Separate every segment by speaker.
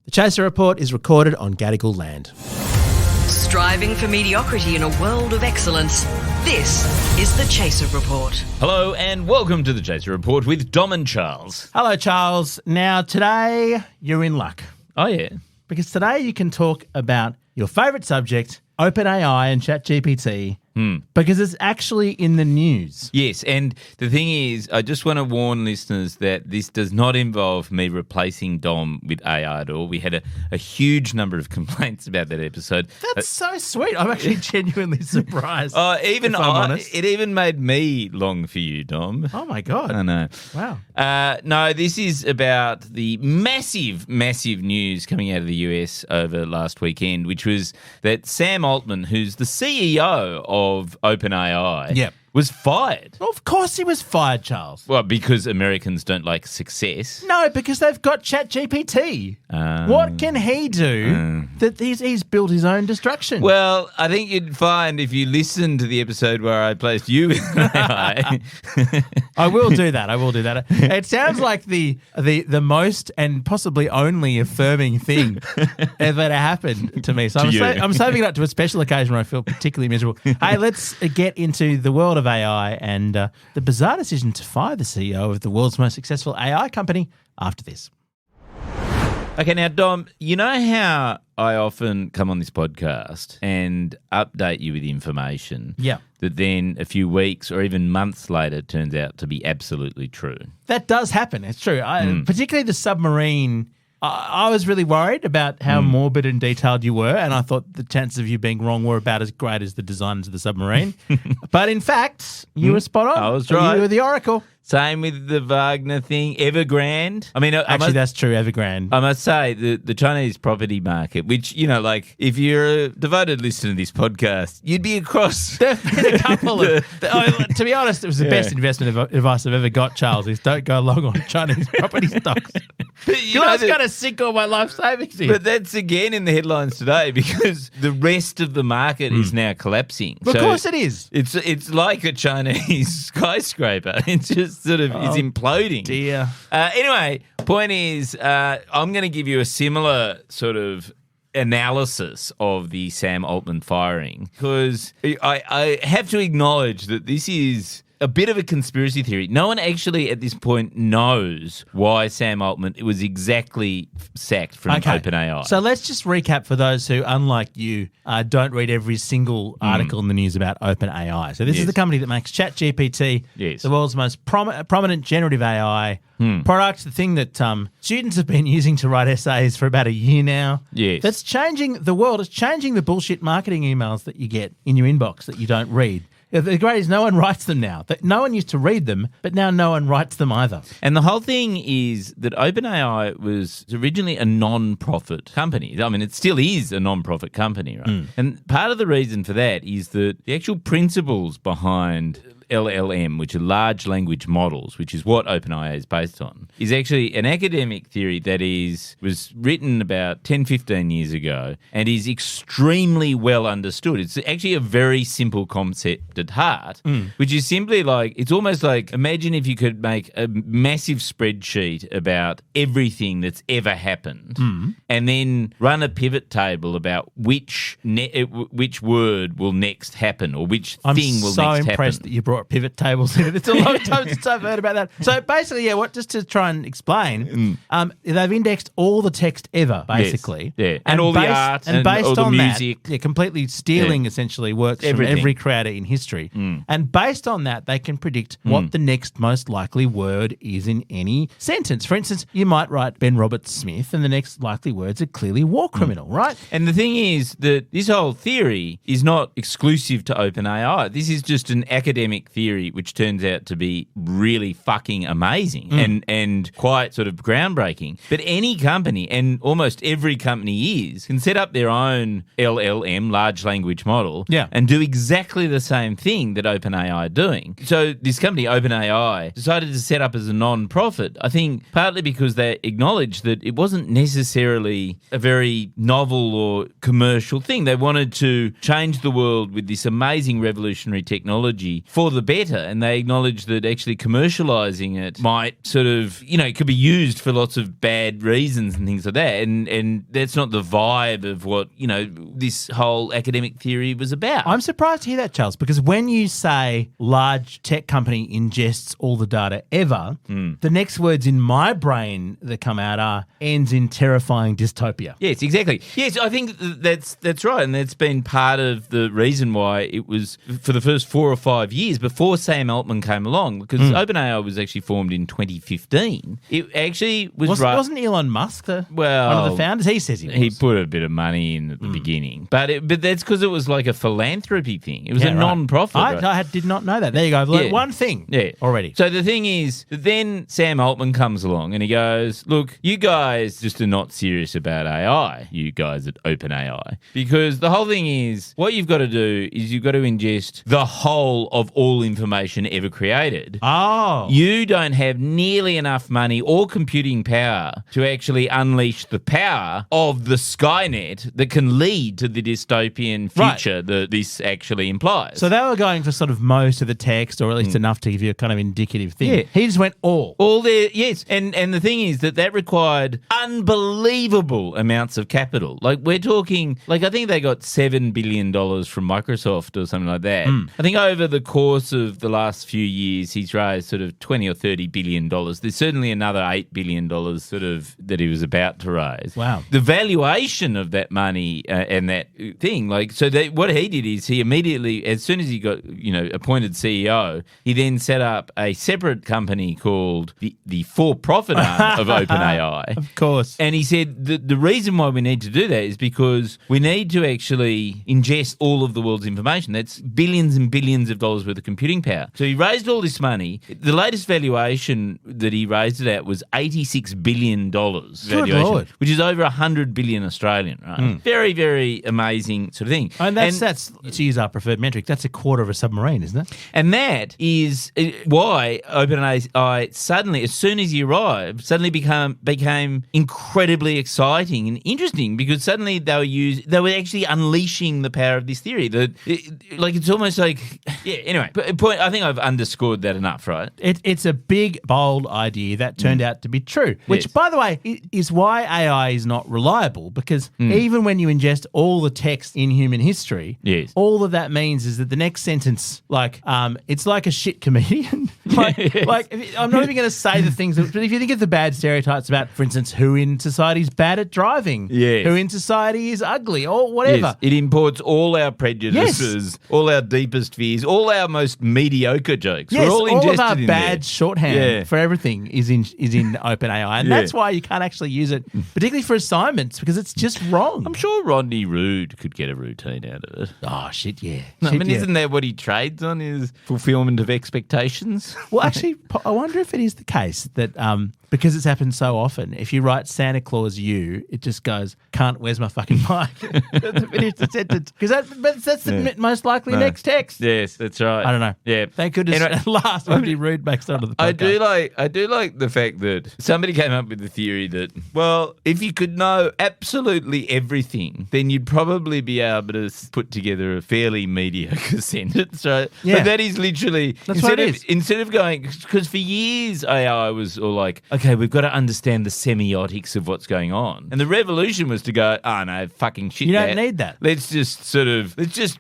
Speaker 1: The Chaser Report is recorded on Gadigal land.
Speaker 2: Striving for mediocrity in a world of excellence. This is the Chaser Report.
Speaker 3: Hello and welcome to the Chaser Report with Dom and Charles.
Speaker 1: Hello, Charles. Now, today you're in luck
Speaker 3: Oh, yeah.
Speaker 1: because today you can talk about your favourite subject, OpenAI and ChatGPT, because it's actually in the news.
Speaker 3: Yes, and the thing is, I just want to warn listeners that this does not involve me replacing Dom with AI at all. We had a huge number of complaints about that episode.
Speaker 1: That's so sweet. I'm actually genuinely surprised.
Speaker 3: Even
Speaker 1: if I'm honest.
Speaker 3: It even made me long for you, Dom.
Speaker 1: Oh, my God.
Speaker 3: I know.
Speaker 1: Wow.
Speaker 3: No, this is about the massive news coming out of the US over last weekend, which was that Sam Altman, who's the CEO of OpenAI,
Speaker 1: Yep.
Speaker 3: was fired.
Speaker 1: Well, of course he was fired, Charles.
Speaker 3: Well, because Americans don't like success.
Speaker 1: No, because they've got ChatGPT. What can he do that he's built his own destruction?
Speaker 3: Well, I think you'd find if you listen to the episode where I placed you with AI.
Speaker 1: I will do that. It sounds like the most and possibly only affirming thing ever to happen to me. So I'm saving it up to a special occasion where I feel particularly miserable. Hey, let's get into the world of AI and the bizarre decision to fire the CEO of the world's most successful AI company after this.
Speaker 3: Okay, now, Dom, you know how I often come on this podcast and update you with information that then a few weeks or even months later turns out to be absolutely true?
Speaker 1: That does happen. It's true. Particularly the submarine. I was really worried about how morbid and detailed you were, and I thought the chances of you being wrong were about as great as the designers of the submarine. But in fact, you were spot on.
Speaker 3: I was right.
Speaker 1: You were the oracle.
Speaker 3: Same with the Wagner thing, Evergrande. I mean,
Speaker 1: Actually, that's true, Evergrande.
Speaker 3: I must say, the Chinese property market, which, you know, like, if you're a devoted listener to this podcast, you'd be across.
Speaker 1: There have been a couple of... to be honest, it was the best investment advice I've ever got, Charles, is don't go long on Chinese property stocks.
Speaker 3: But,
Speaker 1: I was going to sink all my life savings in.
Speaker 3: But that's again in the headlines today because the rest of the market is now collapsing.
Speaker 1: Of course it is.
Speaker 3: It's like a Chinese skyscraper. It's just sort of is imploding.
Speaker 1: Dear.
Speaker 3: Anyway, point is, I'm going to give you a similar sort of analysis of the Sam Altman firing because I have to acknowledge that this is a bit of a conspiracy theory. No one actually at this point knows why Sam Altman was exactly sacked from OpenAI.
Speaker 1: So let's just recap for those who, unlike you, don't read every single article in the news about OpenAI. So this is the company that makes ChatGPT, the world's most prominent generative AI product, the thing that students have been using to write essays for about a year now.
Speaker 3: Yes.
Speaker 1: That's changing the world. It's changing the bullshit marketing emails that you get in your inbox that you don't read. The great is no one writes them now. No one used to read them, but now no one writes them either.
Speaker 3: And the whole thing is that OpenAI was originally a non-profit company. I mean, it still is a non-profit company, right? And part of the reason for that is that the actual principles behind LLM, which are large language models, which is what OpenAI is based on, is actually an academic theory that was written about 10, 15 years ago and is extremely well understood. It's actually a very simple concept at heart, which is simply like, it's almost like, imagine if you could make a massive spreadsheet about everything that's ever happened and then run a pivot table about which word will next happen or which thing will next happen.
Speaker 1: I'm so impressed that you brought pivot tables in. It's a long time since I've heard about that. So basically, just to try and explain, they've indexed all the text ever, basically.
Speaker 3: Yes. Yeah. And all the art and
Speaker 1: based
Speaker 3: all the
Speaker 1: on
Speaker 3: music.
Speaker 1: That, completely stealing essentially works
Speaker 3: Everything.
Speaker 1: from every creator in history. And based on that, they can predict what the next most likely word is in any sentence. For instance, you might write Ben Robert Smith and the next likely words are clearly war criminal, right?
Speaker 3: And the thing is that this whole theory is not exclusive to OpenAI. This is just an academic theory which turns out to be really fucking amazing and quite sort of groundbreaking. But any company, and almost every company can set up their own LLM, large language model, and do exactly the same thing that OpenAI are doing. So this company, OpenAI, decided to set up as a non-profit, I think partly because they acknowledged that it wasn't necessarily a very novel or commercial thing. They wanted to change the world with this amazing revolutionary technology for the better. And they acknowledge that actually commercializing it might sort of, it could be used for lots of bad reasons and things like that. And that's not the vibe of what, this whole academic theory was about.
Speaker 1: I'm surprised to hear that, Charles, because when you say large tech company ingests all the data ever, the next words in my brain that come out are ends in terrifying dystopia.
Speaker 3: Yes, exactly. Yes, I think that's right. And that's been part of the reason why it was for the first 4 or 5 years before Sam Altman came along, because OpenAI was actually formed in 2015. It actually
Speaker 1: wasn't Elon Musk one of the founders? He says he was.
Speaker 3: He put a bit of money in at the beginning. But that's because it was like a philanthropy thing. It was a non-profit.
Speaker 1: I did not know that. There you go. I've learned one thing already.
Speaker 3: So the thing is, then Sam Altman comes along and he goes, look, you guys just are not serious about AI, you guys at OpenAI. Because the whole thing is, what you've got to do is you've got to ingest the whole of all information ever created.
Speaker 1: Oh.
Speaker 3: You don't have nearly enough money or computing power to actually unleash the power of the Skynet that can lead to the dystopian future that this actually implies.
Speaker 1: So they were going for sort of most of the text, or at least enough to give you a kind of indicative thing. Yeah. He just went all
Speaker 3: there. Yes, and the thing is that required unbelievable amounts of capital. Like we're talking, I think they got $7 billion from Microsoft or something like that. I think over the course of the last few years, he's raised sort of $20 or $30 billion. There's certainly another $8 billion sort of that he was about to raise.
Speaker 1: Wow.
Speaker 3: The valuation of that money and that thing, what he did is he immediately, as soon as he got, appointed CEO, he then set up a separate company called the for-profit arm of OpenAI.
Speaker 1: Of course.
Speaker 3: And he said the reason why we need to do that is because we need to actually ingest all of the world's information. That's billions and billions of dollars worth of computing power. So he raised all this money. The latest valuation that he raised it at was $86 billion valuation,
Speaker 1: Lord.
Speaker 3: which is over 100 billion Australian, right? Very, very amazing sort of thing.
Speaker 1: And that's to use our preferred metric, that's a quarter of a submarine, isn't it?
Speaker 3: And that is why OpenAI suddenly, as soon as he arrived, suddenly became incredibly exciting and interesting, because suddenly they were actually unleashing the power of this theory. It's almost like, anyway, point. I think I've underscored that enough, right?
Speaker 1: It's a big, bold idea that turned out to be true, which, by the way, is why AI is not reliable, because even when you ingest all the text in human history, all of that means is that the next sentence, it's like a shit comedian. I'm not even going to say the things, but if you think of the bad stereotypes about, for instance, who in society is bad at driving, who in society is ugly, or whatever.
Speaker 3: Yes. It imports all our prejudices, all our deepest fears, all our most mediocre jokes.
Speaker 1: Yes,
Speaker 3: we're all
Speaker 1: of our
Speaker 3: in
Speaker 1: bad
Speaker 3: there.
Speaker 1: shorthand for everything is in OpenAI, and that's why you can't actually use it, particularly for assignments, because it's just wrong.
Speaker 3: I'm sure Rodney Rude could get a routine out of it.
Speaker 1: Oh, shit, yeah.
Speaker 3: Isn't that what he trades on, is fulfillment of expectations?
Speaker 1: Well, actually, I wonder if it is the case that because it's happened so often, if you write Santa Claus you, it just goes, can't, where's my fucking mic? To finish the sentence. Because that's the most likely next text.
Speaker 3: Yes, that's right.
Speaker 1: I don't know.
Speaker 3: Yeah.
Speaker 1: Thank goodness at last Rodney Rude makes it onto the podcast.
Speaker 3: I do like the fact that somebody came up with the theory that, well, if you could know absolutely everything, then you'd probably be able to put together a fairly mediocre sentence, right?
Speaker 1: Yeah.
Speaker 3: But that is literally, instead of going, because for years AI was all like, okay, we've got to understand the semiotics of what's going on. And the revolution was to go, oh no, fucking shit.
Speaker 1: You don't need that.
Speaker 3: Let's just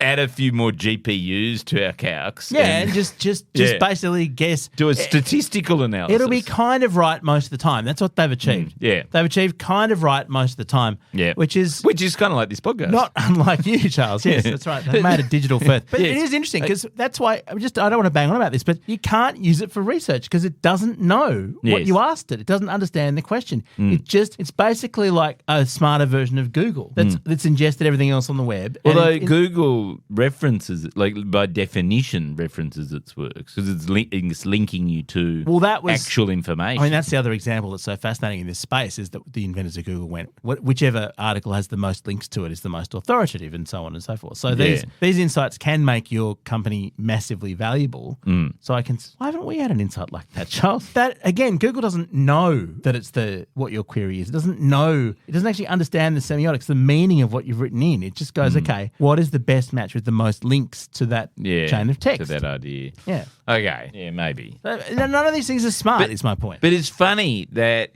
Speaker 3: add a few more GPUs to our calcs.
Speaker 1: Yeah, and just basically guess.
Speaker 3: Do a statistical analysis.
Speaker 1: It'll be kind of right most of the time. That's what they've achieved.
Speaker 3: Yeah.
Speaker 1: They've achieved kind of right most of the time.
Speaker 3: Yeah.
Speaker 1: Which is
Speaker 3: kind of like this podcast.
Speaker 1: Not unlike you, Charles. Yes, that's right. They've made a digital Firth. But it is interesting because that's why I don't want to bang on about this, but you can't use it for research because it doesn't know what you asked it. It doesn't understand the question. It's basically like a smarter version of Google that's ingested everything else on the web.
Speaker 3: Although Google references, by definition, references its works because it's linking you to actual information.
Speaker 1: I mean, that's the other example that's so fascinating in this space is that the inventors of Google went, whichever article has the most links to it is the most authoritative and so on and so forth. So these insights can make your company massively valuable. So why haven't we had an insight like that, Charles? That, again, Google doesn't doesn't know that it's what your query is. It doesn't know. It doesn't actually understand the semiotics, the meaning of what you've written in. It just goes, okay, what is the best match with the most links to that chain of text?
Speaker 3: To that idea.
Speaker 1: Yeah.
Speaker 3: Okay. Yeah, maybe.
Speaker 1: None of these things are smart, is my point.
Speaker 3: But it's funny that,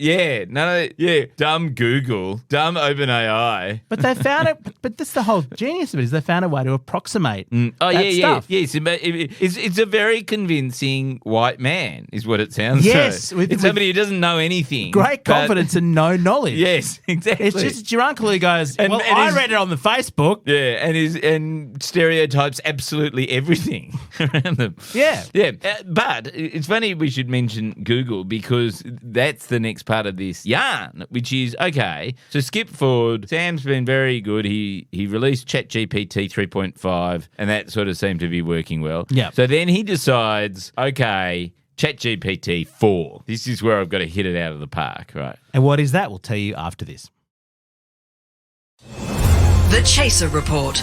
Speaker 3: dumb Google, dumb OpenAI.
Speaker 1: But they found it, but that's the whole genius of it, is they found a way to approximate stuff.
Speaker 3: Yes. It's a very convincing white man, is what it sounds like.
Speaker 1: Yes.
Speaker 3: It's somebody who doesn't know anything.
Speaker 1: Great confidence and no knowledge.
Speaker 3: Yes, exactly.
Speaker 1: It's just your uncle who goes, I read it on the Facebook.
Speaker 3: Yeah, and stereotypes absolutely everything around them.
Speaker 1: Yeah.
Speaker 3: Yeah, but it's funny we should mention Google because that's the next part of this yarn, which is, okay, so skip forward. Sam's been very good. He released ChatGPT 3.5 and that sort of seemed to be working well.
Speaker 1: Yeah.
Speaker 3: So then he decides, okay, ChatGPT 4. This is where I've got to hit it out of the park, right?
Speaker 1: And what is that? We'll tell you after this.
Speaker 2: The Chaser Report.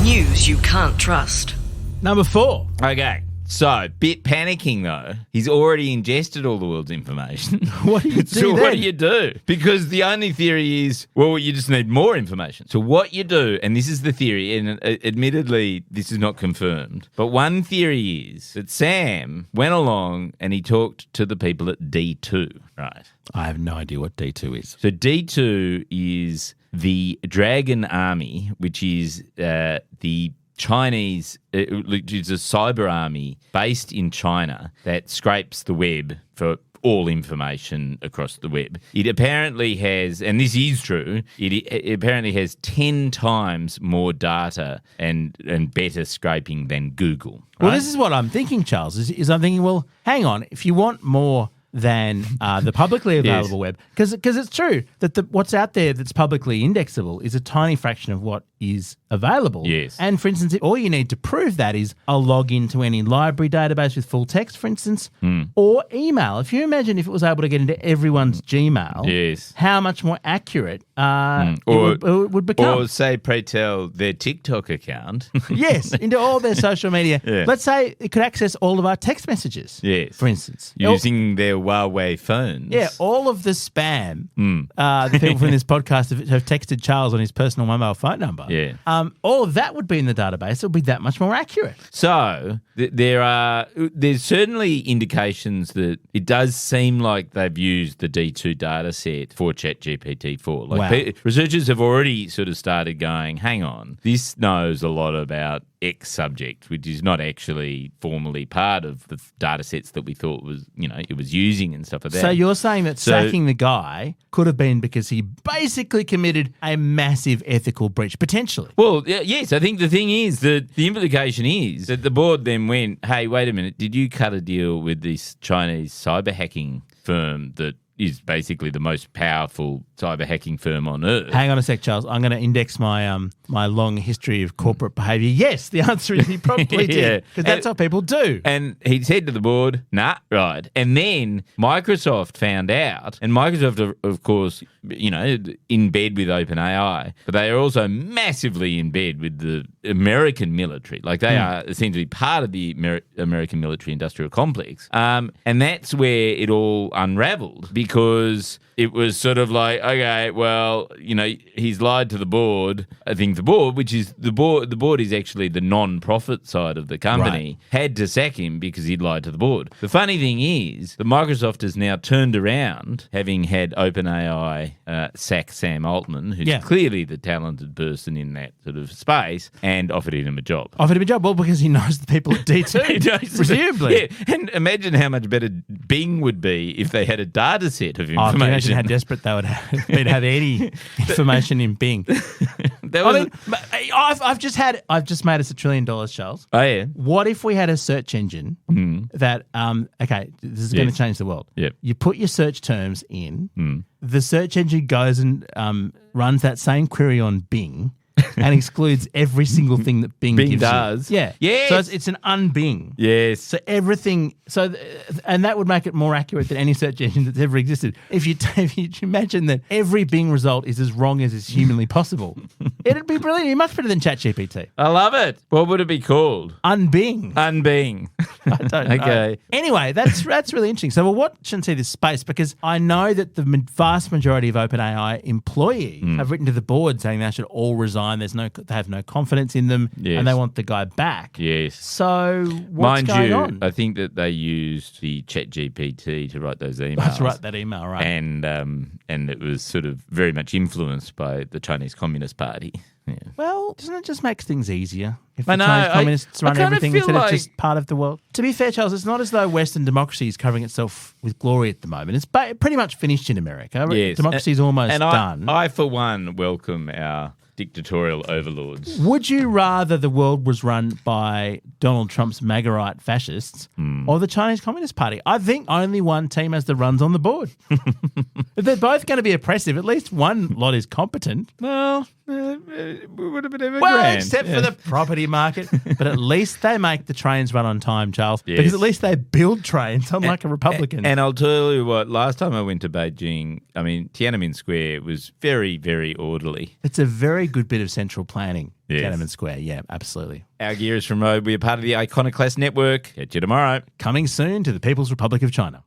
Speaker 2: News you can't trust.
Speaker 1: Number 4.
Speaker 3: Okay. So, bit panicking though. He's already ingested all the world's information.
Speaker 1: What do you do
Speaker 3: So
Speaker 1: then?
Speaker 3: what do you do? Because the only theory is, well, you just need more information. So what you do, and this is the theory, and admittedly this is not confirmed, but one theory is that Sam went along and he talked to the people at D2, right?
Speaker 1: I have no idea what D2 is.
Speaker 3: So D2 is the Dragon Army, which is the Chinese, which is a cyber army based in China that scrapes the web for all information across the web. It apparently has, and this is true, it apparently has 10 times more data and better scraping than Google. Right?
Speaker 1: Well, this is what I'm thinking, Charles, is I'm thinking, well, hang on, if you want more than the publicly available web, because it's true that what's out there that's publicly indexable is a tiny fraction of what is available.
Speaker 3: Yes.
Speaker 1: And for instance, all you need to prove that is a login to any library database with full text, for instance, or email. If you imagine if it was able to get into everyone's Gmail,
Speaker 3: yes,
Speaker 1: how much more accurate it would become.
Speaker 3: Or say, pray tell, their TikTok account.
Speaker 1: Yes, into all their social media.
Speaker 3: Yeah.
Speaker 1: Let's say it could access all of our text messages.
Speaker 3: Yes.
Speaker 1: For instance.
Speaker 3: Using their Huawei phones.
Speaker 1: Yeah, all of the spam the people from this podcast have texted Charles on his personal mobile phone number.
Speaker 3: Yeah.
Speaker 1: All of that would be in the database. It would be that much more accurate.
Speaker 3: So there's certainly indications that it does seem like they've used the D2 data set for ChatGPT 4. Like researchers have already sort of started going, hang on, this knows a lot about X subject, which is not actually formally part of the data sets that we thought was, it was using and stuff like that.
Speaker 1: So you're saying that sacking the guy could have been because he basically committed a massive ethical breach, potentially.
Speaker 3: Well, yes, I think the thing is that the implication is that the board then went, hey, wait a minute, did you cut a deal with this Chinese cyber hacking firm that is basically the most powerful cyber hacking firm on earth?
Speaker 1: Hang on a sec, Charles. I'm going to index my my long history of corporate behaviour. Yes, the answer is he probably did, because that's what people do.
Speaker 3: And he said to the board, nah, right. And then Microsoft found out, and Microsoft, of course, in bed with OpenAI, but they are also massively in bed with the American military. Like they are essentially part of the American military industrial complex. And that's where it all unraveled, because it was sort of like, okay, well, he's lied to the board. I think the board, which is the board is actually the non-profit side of the company, had to sack him because he'd lied to the board. The funny thing is that Microsoft has now turned around, having had OpenAI sack Sam Altman, who's clearly the talented person in that sort of space, and offered him a job.
Speaker 1: Well, because he knows the people at D2, presumably.
Speaker 3: Yeah, and imagine how much better Bing would be if they had a data set of information.
Speaker 1: Can you imagine how desperate they would be to have any information in Bing. I've just made us $1 trillion, Charles.
Speaker 3: Oh yeah.
Speaker 1: What if we had a search engine that this is going to change the world.
Speaker 3: Yep.
Speaker 1: You put your search terms in, the search engine goes and runs that same query on Bing and excludes every single thing that Bing gives
Speaker 3: does.
Speaker 1: you. Yeah.
Speaker 3: Yes.
Speaker 1: So it's an un-Bing.
Speaker 3: Yes.
Speaker 1: So everything, and that would make it more accurate than any search engine that's ever existed. If you imagine that every Bing result is as wrong as is humanly possible, It'd be brilliant. It'd be much better than ChatGPT.
Speaker 3: I love it. What would it be called?
Speaker 1: Unbing.
Speaker 3: Unbeing.
Speaker 1: I don't know.
Speaker 3: Okay.
Speaker 1: Anyway, that's really interesting. So we'll watch and see this space because I know that the vast majority of OpenAI employees have written to the board saying they should all resign. They have no confidence in them, and they want the guy back.
Speaker 3: Yes.
Speaker 1: So what's going on?
Speaker 3: I think that they used the ChatGPT to write those emails.
Speaker 1: To write that email, right?
Speaker 3: And it was sort of very much influenced by the Chinese Communist Party. Yeah.
Speaker 1: Well, doesn't it just make things easier if
Speaker 3: I
Speaker 1: the
Speaker 3: know,
Speaker 1: Chinese communists run
Speaker 3: kind of
Speaker 1: everything
Speaker 3: feel
Speaker 1: instead of
Speaker 3: like-
Speaker 1: just part of the world? To be fair, Charles, it's not as though Western democracy is covering itself with glory at the moment. It's pretty much finished in America.
Speaker 3: Yes.
Speaker 1: Democracy is almost done.
Speaker 3: I, for one, welcome our dictatorial overlords.
Speaker 1: Would you rather the world was run by Donald Trump's MAGA-right fascists or the Chinese Communist Party? I think only one team has the runs on the board. If they're both going to be oppressive, at least one lot is competent.
Speaker 3: Well, it would have been ever
Speaker 1: Well,
Speaker 3: grand.
Speaker 1: except for the property market. But at least they make the trains run on time, Charles.
Speaker 3: Yes.
Speaker 1: Because at least they build trains, unlike a Republican.
Speaker 3: And I'll tell you what, last time I went to Beijing, I mean, Tiananmen Square was very, very orderly.
Speaker 1: It's a very good bit of central planning,
Speaker 3: Yes.
Speaker 1: Tiananmen Square. Yeah, absolutely.
Speaker 3: Our gear is from Road. We're part of the Iconoclast Network. Catch you tomorrow.
Speaker 1: Coming soon to the People's Republic of China.